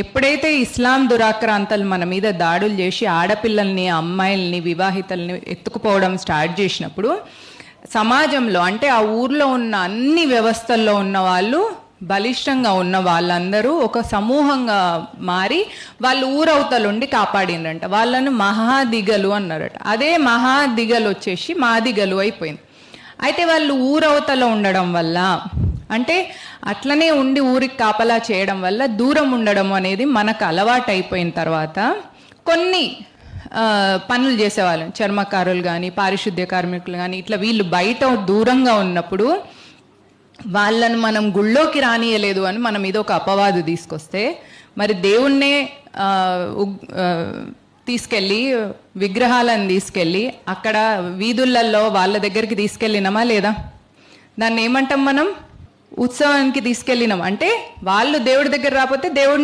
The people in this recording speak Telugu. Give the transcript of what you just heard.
ఎప్పుడైతే ఇస్లాం దురాక్రాంతలు మన మీద దాడులు చేసి ఆడపిల్లల్ని, అమ్మాయిల్ని, వివాహితల్ని ఎత్తుకుపోవడం స్టార్ట్ చేసినప్పుడు సమాజంలో అంటే ఆ ఊర్లో ఉన్న అన్ని వ్యవస్థల్లో ఉన్న వాళ్ళు, బలిష్టంగా ఉన్న వాళ్ళందరూ ఒక సమూహంగా మారి వాళ్ళు ఊరవతలుండి కాపాడిండ్రంట. వాళ్ళను మహాదిగలు అన్నారట. అదే మహాదిగలు వచ్చేసి మాదిగలు అయిపోయింది. అయితే వాళ్ళు ఊరవతలో ఉండడం వల్ల, అంటే అట్లనే ఉండి ఊరికి కాపలా చేయడం వల్ల దూరం ఉండడం అనేది మనకు అలవాటు అయిపోయిన తర్వాత కొన్ని పనులు చేసేవాళ్ళం. చర్మకారులు కానీ, పారిశుద్ధ్య కార్మికులు కానీ, ఇట్లా వీళ్ళు బయట దూరంగా ఉన్నప్పుడు వాళ్ళను మనం గుళ్ళోకి రానియలేదు అని మన మీద ఒక అపవాదు తీసుకొస్తే, మరి దేవుణ్ణే తీసుకెళ్ళి విగ్రహాలను తీసుకెళ్ళి అక్కడ వీధులలో వాళ్ళ దగ్గరికి తీసుకెళ్ళినామా లేదా? దాన్ని ఏమంటాం మనం? ఉత్సవానికి తీసుకెళ్ళినాం. అంటే వాళ్ళు దేవుడి దగ్గర రాకపోతే దేవుడిని